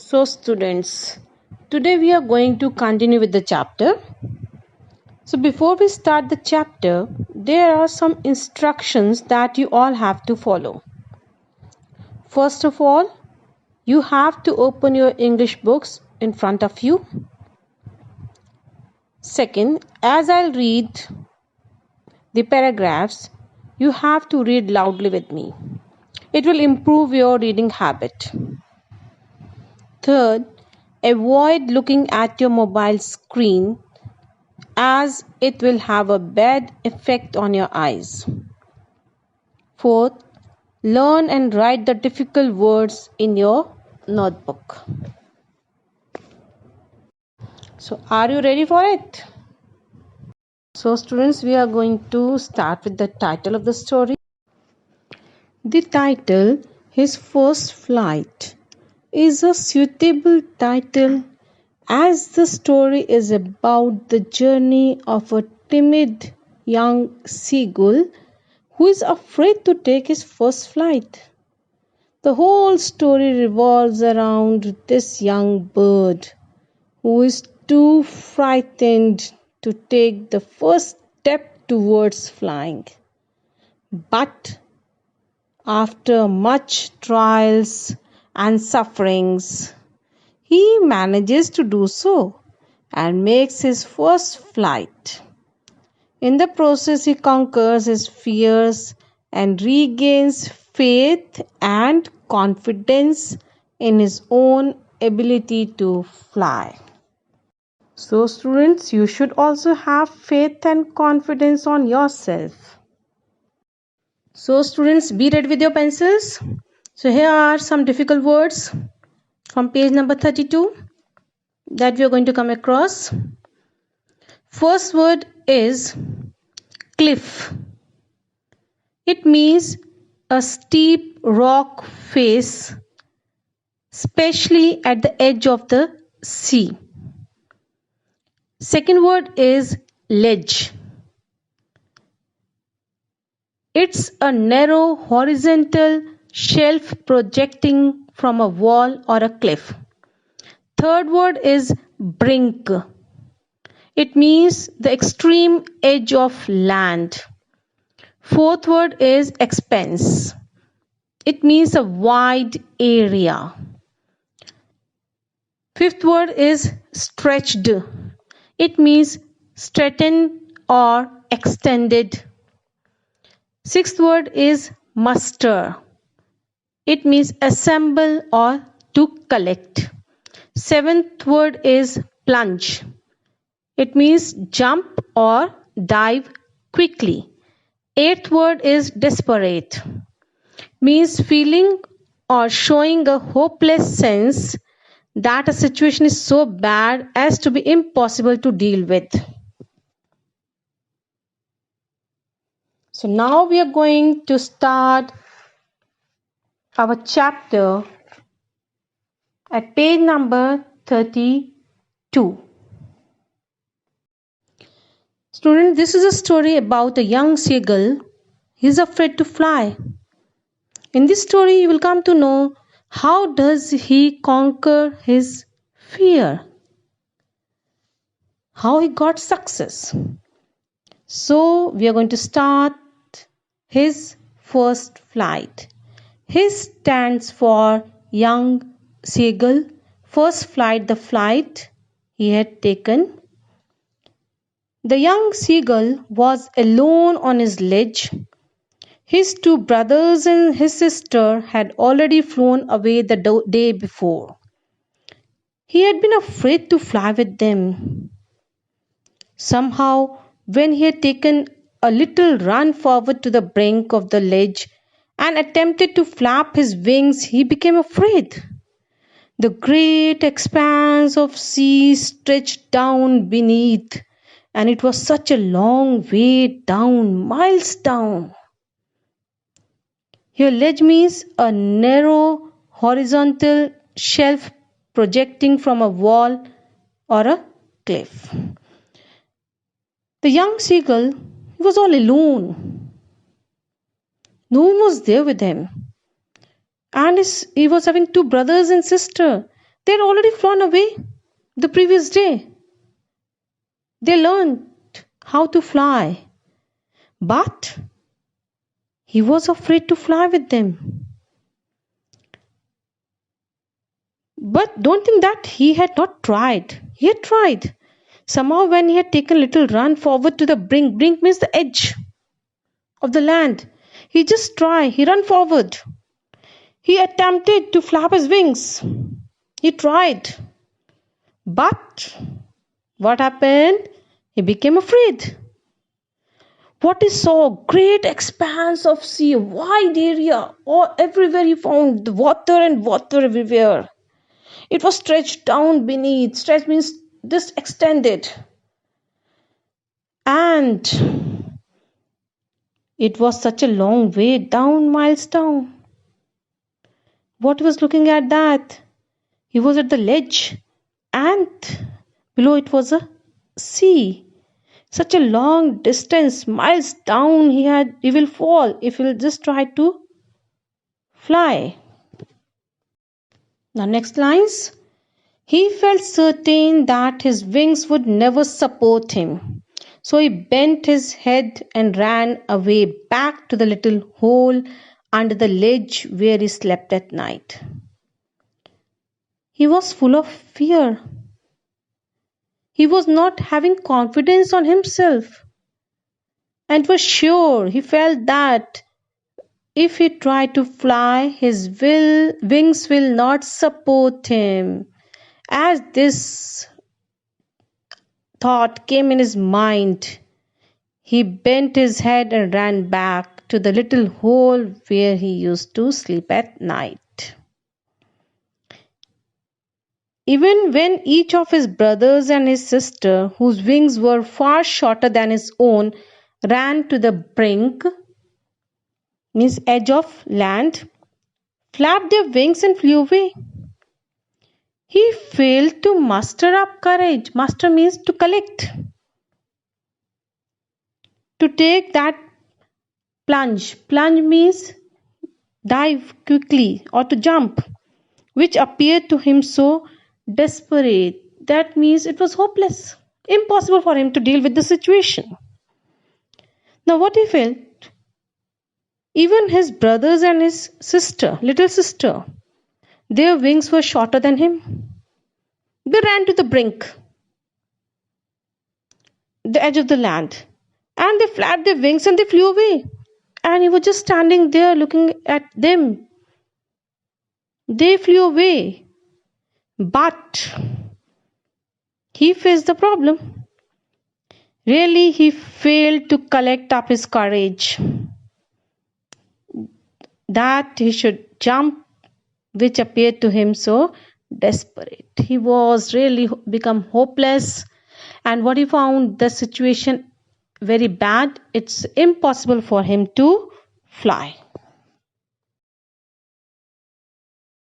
So students, today we are going to continue with the chapter. So before we start the chapter, there are some instructions that you all have to follow. First of all, you have to open your English books in front of you. Second, as I'll read the paragraphs, you have to read loudly with me. It will improve your reading habit. Third, avoid looking at your mobile screen as it will have a bad effect on your eyes. Fourth, learn and write the difficult words in your notebook. So, are you ready for it? So, students, we are going to start with the title of the story. The title, His First Flight, is a suitable title as the story is about the journey of a timid young seagull who is afraid to take his first flight. The whole story revolves around this young bird who is too frightened to take the first step towards flying. But after much trials and sufferings, he manages to do so and makes his first flight. In the process, he conquers his fears and regains faith and confidence in his own ability to fly. So, students, you should also have faith and confidence on yourself. So, students, be ready with your pencils. So, here are some difficult words from page number 32 that we are going to come across. First word is cliff. It means a steep rock face, especially at the edge of the sea. Second word is ledge. It's a narrow horizontal shelf projecting from a wall or a cliff. Third word is brink. It means the extreme edge of land. Fourth word is expanse. It means a wide area. Fifth word is stretched. It means straightened or extended. Sixth word is muster. It means assemble or to collect. Seventh word is plunge. It means jump or dive quickly. Eighth word is desperate. Means feeling or showing a hopeless sense that a situation is so bad as to be impossible to deal with. So now we are going to start our chapter at page number 32. Students, this is a story about a young seagull. He is afraid to fly. In this story, you will come to know how does he conquer his fear, how he got success. So we are going to start his first flight. His stands for young seagull. First flight, the flight he had taken. The young seagull was alone on his ledge. His two brothers and his sister had already flown away the day before. He had been afraid to fly with them. Somehow, when he had taken a little run forward to the brink of the ledge and attempted to flap his wings, he became afraid. The great expanse of sea stretched down beneath, and it was such a long way down, miles down. Here, ledge means a narrow horizontal shelf projecting from a wall or a cliff. The young seagull was all alone. No one was there with him. And he was having two brothers and sister. They'd already flown away the previous day. They learned how to fly. But he was afraid to fly with them. But don't think that he had not tried. He had tried. Somehow when he had taken a little run forward to the brink, brink means the edge of the land, he just tried, he ran forward. He attempted to flap his wings. He tried. But what happened? He became afraid. What he saw, great expanse of sea, wide area, or everywhere he found water and water everywhere. It was stretched down beneath. Stretch means this extended. And it was such a long way down, miles down. What he was looking at that? He was at the ledge, and below it was a sea. Such a long distance, miles down, he will fall if he'll just try to fly. Now next lines. He felt certain that his wings would never support him. So he bent his head and ran away back to the little hole under the ledge where he slept at night. He was full of fear. He was not having confidence on himself and was sure, he felt that if he tried to fly, his wings will not support him. As this thought came in his mind, he bent his head and ran back to the little hole where he used to sleep at night. Even when each of his brothers and his sister, whose wings were far shorter than his own, ran to the brink, means edge of land, flapped their wings and flew away, he failed to muster up courage. Muster means to collect. To take that plunge. Plunge means dive quickly or to jump, which appeared to him so desperate. That means it was hopeless, impossible for him to deal with the situation. Now what he felt? Even his brothers and his sister, little sister, their wings were shorter than him. They ran to the brink, the edge of the land, and they flapped their wings and they flew away. And he was just standing there looking at them. They flew away. But he faced the problem. Really, he failed to collect up his courage that he should jump, which appeared to him so desperate. He was really become hopeless, and what he found, the situation very bad. It's impossible for him to fly.